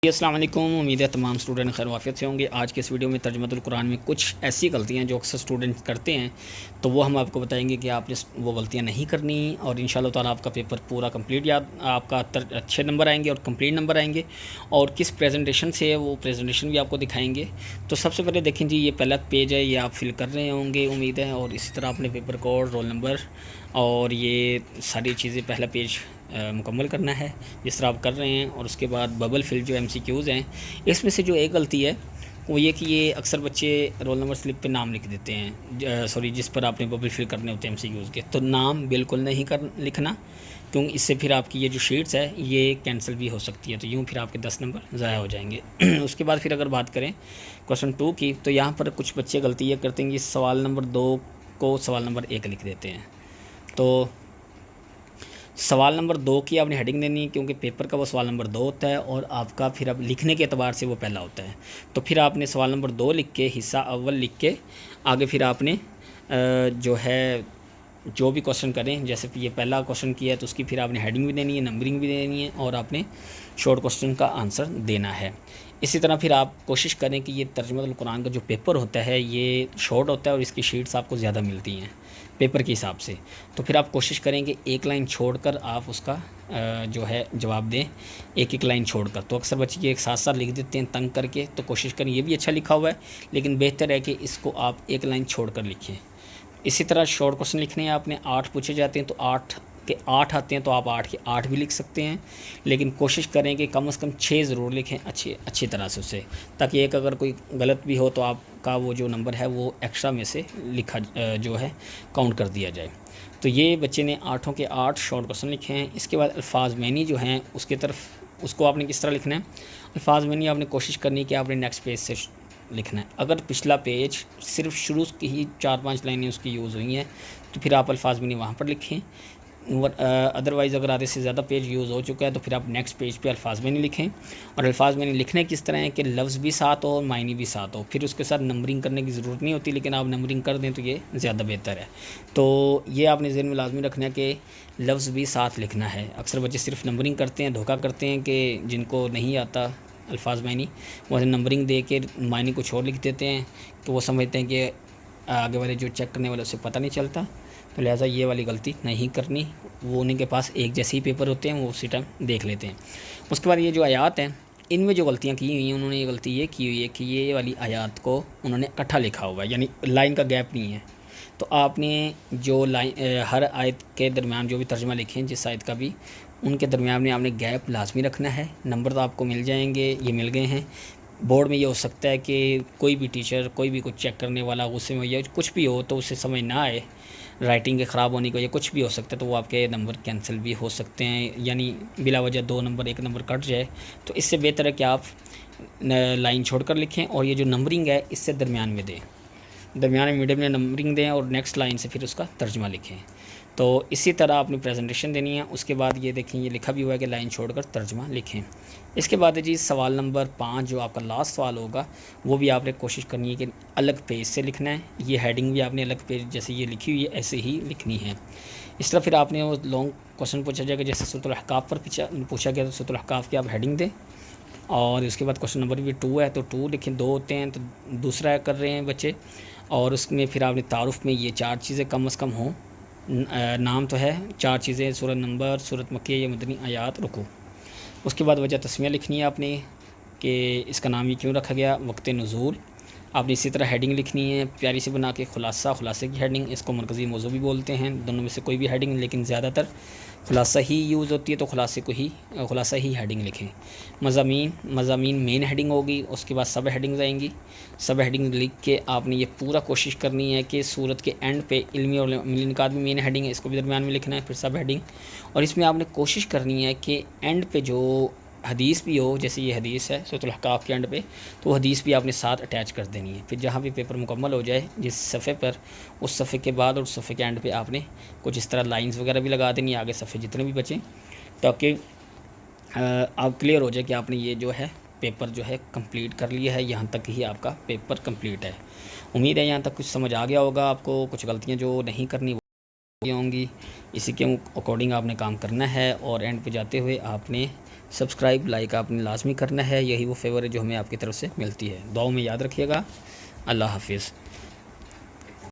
السلام علیکم، امید ہے تمام اسٹوڈنٹ خیر وافیت سے ہوں گے۔ آج کے اس ویڈیو میں ترجمۃ القرآن میں کچھ ایسی غلطیاں جو اکثر اسٹوڈنٹ کرتے ہیں، تو وہ ہم آپ کو بتائیں گے کہ آپ نے وہ غلطیاں نہیں کرنی، اور انشاءاللہ تعالیٰ آپ کا پیپر پورا کمپلیٹ آپ کا اچھے نمبر آئیں گے اور کمپلیٹ نمبر آئیں گے۔ اور کس پریزنٹیشن سے ہے وہ پریزنٹیشن بھی آپ کو دکھائیں گے۔ تو سب سے پہلے دیکھیں جی، یہ پہلا پیج ہے، یہ آپ فل کر رہے ہوں گے امید ہے، اور اسی طرح اپنے پیپر کوڈ، رول نمبر اور یہ ساری چیزیں پہلا پیج مکمل کرنا ہے جس طرح آپ کر رہے ہیں۔ اور اس کے بعد ببل فل جو MCQs ہیں، اس میں سے جو ایک غلطی ہے وہ یہ کہ یہ اکثر بچے رول نمبر سلپ پہ نام لکھ دیتے ہیں، جس پر آپ نے ببل فل کرنے ہوتے ہیں MCQs کے، تو نام بالکل نہیں لکھنا، کیونکہ اس سے پھر آپ کی یہ جو شیٹس ہے یہ کینسل بھی ہو سکتی ہے، تو یوں پھر آپ کے 10 نمبر ضائع ہو جائیں گے۔ اس کے بعد پھر اگر بات کریں کوشچن 2 کی، تو یہاں پر کچھ بچے غلطی یہ کرتے ہیں کہ سوال نمبر 2 کو سوال نمبر 1 لکھ دیتے ہیں۔ تو سوال نمبر 2 کی آپ نے ہیڈنگ دینی ہے، کیونکہ پیپر کا وہ سوال نمبر 2 ہوتا ہے، اور آپ کا پھر اب لکھنے کے اعتبار سے وہ پہلا ہوتا ہے۔ تو پھر آپ نے سوال نمبر 2 لکھ کے حصہ اول لکھ کے آگے پھر آپ نے جو ہے جو بھی کوشچن کریں، جیسے یہ پہلا کوشچن کیا ہے تو اس کی پھر آپ نے ہیڈنگ بھی دینی ہے، نمبرنگ بھی دینی ہے، اور آپ نے شارٹ کوشچن کا آنسر دینا ہے۔ اسی طرح پھر آپ کوشش کریں کہ یہ ترجمہ القرآن کا جو پیپر ہوتا ہے یہ شارٹ ہوتا ہے، اور اس کی شیٹس آپ کو زیادہ ملتی ہیں پیپر کے حساب سے، تو پھر آپ کوشش کریں کہ ایک لائن چھوڑ کر آپ اس کا جو ہے جواب دیں، ایک لائن چھوڑ کر۔ تو اکثر بچے یہ ایک ساتھ ساتھ لکھ دیتے ہیں تنگ کر کے، تو کوشش کریں، یہ بھی اچھا لکھا ہوا ہے لیکن بہتر ہے کہ اس کو آپ ایک لائن چھوڑ کر لکھیں۔ اسی طرح شارٹ کوشچن لکھنے ہیں آپ نے، 8 پوچھے جاتے ہیں تو 8 کے 8 آتے ہیں، تو آپ 8 کے 8 بھی لکھ سکتے ہیں، لیکن کوشش کریں کہ کم از کم 6 ضرور لکھیں اچھی طرح سے اسے، تاکہ ایک اگر کوئی غلط بھی ہو تو آپ کا وہ جو نمبر ہے وہ ایکسٹرا میں سے لکھا جو ہے کاؤنٹ کر دیا جائے۔ تو یہ بچے نے 8 کے 8 شارٹ کوشچن لکھے ہیں۔ اس کے بعد الفاظ معنی جو ہیں اس کو آپ نے کس طرح لکھنا ہے؟ الفاظ معنی آپ نے کوشش کرنی ہے کہ آپ نے نیکسٹ پیج سے لکھنا ہے۔ اگر پچھلا پیج صرف شروع کی ہی 4-5 لائنیں اس کی یوز ہوئی ہیں تو پھر آپ الفاظ معنی وہاں پر لکھیں، ادروائز اگر آدھے سے زیادہ پیج یوز ہو چکا ہے تو پھر آپ نیکسٹ پیج پہ الفاظ معنی لکھیں۔ اور الفاظ معنی لکھنے کس طرح ہے کہ لفظ بھی ساتھ ہو اور معنی بھی ساتھ ہو، پھر اس کے ساتھ نمبرنگ کرنے کی ضرورت نہیں ہوتی، لیکن آپ نمبرنگ کر دیں تو یہ زیادہ بہتر ہے۔ تو یہ آپ نے ذہن میں لازمی رکھنا ہے کہ لفظ بھی ساتھ لکھنا ہے۔ اکثر بچے صرف نمبرنگ کرتے ہیں، دھوکہ کرتے ہیں کہ جن کو نہیں آتا الفاظ معنی، وہ نمبرنگ دے کے معنی کچھ اور لکھ دیتے ہیں، تو وہ سمجھتے ہیں کہ آگے والے جو چیک کرنے والے اسے پتہ نہیں چلتا، تو لہٰذا یہ والی غلطی نہیں کرنی۔ وہ انہیں کے پاس ایک جیسے ہی پیپر ہوتے ہیں، وہ اسی ٹائم دیکھ لیتے ہیں۔ اس کے بعد یہ جو آیات ہیں، ان میں جو غلطیاں کی ہوئی ہیں، انہوں نے یہ غلطی یہ کی ہوئی ہے کہ یہ والی آیات کو انہوں نے اکٹھا لکھا ہوا ہے، یعنی لائن کا گیپ نہیں ہے۔ تو آپ نے جو ہر آیت کے درمیان جو بھی ترجمہ لکھیں، جس آیت کا بھی، ان کے درمیان میں آپ نے گیپ لازمی رکھنا ہے۔ نمبر تو آپ کو مل جائیں گے، یہ مل گئے ہیں۔ بورڈ میں یہ ہو سکتا ہے کہ کوئی بھی ٹیچر، کوئی بھی کچھ چیک کرنے والا غصے میں یا کچھ بھی ہو تو اسے سمجھ نہ آئے، رائٹنگ کے خراب ہونے کی وجہ کچھ بھی ہو سکتا ہے، تو وہ آپ کے نمبر کینسل بھی ہو سکتے ہیں، یعنی بلا وجہ 2 نمبر 1 نمبر کٹ جائے۔ تو اس سے بہتر ہے کہ آپ لائن چھوڑ کر لکھیں، اور یہ جو نمبرنگ ہے اس سے درمیان میں دیں، درمیان میں میڈیم میں نمبرنگ دیں، اور نیکسٹ لائن سے پھر اس کا ترجمہ لکھیں۔ تو اسی طرح اپنی پریزنٹیشن دینی ہے۔ اس کے بعد یہ دیکھیں، یہ لکھا بھی ہوا ہے کہ لائن چھوڑ کر ترجمہ لکھیں۔ اس کے بعد جی سوال نمبر 5 جو آپ کا لاسٹ سوال ہوگا، وہ بھی آپ نے کوشش کرنی ہے کہ الگ پیج سے لکھنا ہے۔ یہ ہیڈنگ بھی آپ نے الگ پیج جیسے یہ لکھی ہوئی ہے ایسے ہی لکھنی ہے۔ اس طرح پھر آپ نے وہ لانگ کوشچن پوچھا جائے گا، جیسے سورۃ الاحقاف پر پوچھا گیا، تو سورۃ الاحقاف کی آپ ہیڈنگ دیں، اور اس کے بعد کوشچن نمبر بھی 2 ہے تو 2 لکھیں، 2 ہوتے ہیں تو دوسرا کر رہے ہیں بچے، اور اس میں پھر آپ نے تعارف میں یہ 4 چیزیں کم از کم ہوں۔ نام تو ہے، 4 چیزیں، سورۃ نمبر، سورۃ مکیہ یا مدنی آیات، رکوع۔ اس کے بعد وجہ تسمیہ لکھنی ہے آپ نے کہ اس کا نام یہ کیوں رکھا گیا، وقت نزول۔ آپ نے اسی طرح ہیڈنگ لکھنی ہے پیاری سی بنا کے، خلاصے کی ہیڈنگ، اس کو مرکزی موضوع بھی بولتے ہیں، دونوں میں سے کوئی بھی ہیڈنگ، لیکن زیادہ تر خلاصہ ہی یوز ہوتی ہے، تو خلاصہ ہی ہیڈنگ لکھیں۔ مضامین مین ہیڈنگ ہوگی، اس کے بعد سب ہیڈنگز آئیں گی۔ سب ہیڈنگ لکھ کے آپ نے یہ پورا کوشش کرنی ہے کہ صورت کے اینڈ پہ علمی اور عملی نکات میں مین ہیڈنگ ہے، اس کو بھی درمیان میں لکھنا ہے، پھر سب ہیڈنگ، اور اس میں آپ نے کوشش کرنی ہے کہ اینڈ پہ جو حدیث بھی ہو، جیسے یہ حدیث ہے سورۃ الاحقاف کے اینڈ پہ، تو وہ حدیث بھی آپ نے ساتھ اٹیچ کر دینی ہے۔ پھر جہاں بھی پیپر مکمل ہو جائے جس صفحے پر، اس صفحے کے بعد اور اس صفحے کے اینڈ پہ آپ نے کچھ اس طرح لائنز وغیرہ بھی لگا دینی ہے، آگے صفحے جتنے بھی بچیں، تاکہ آپ کلیئر ہو جائے کہ آپ نے یہ جو ہے پیپر جو ہے کمپلیٹ کر لیا ہے، یہاں تک ہی آپ کا پیپر کمپلیٹ ہے۔ امید ہے یہاں تک کچھ سمجھ آ گیا ہوگا آپ کو، کچھ غلطیاں جو نہیں کرنی ہوں گی، اسی کے اکارڈنگ آپ نے کام کرنا ہے، اور اینڈ پہ جاتے ہوئے آپ نے سبسکرائب لائک آپ نے لازمی کرنا ہے، یہی وہ فیور ہے جو ہمیں آپ کی طرف سے ملتی ہے۔ دعاؤں میں یاد رکھیے گا۔ اللہ حافظ۔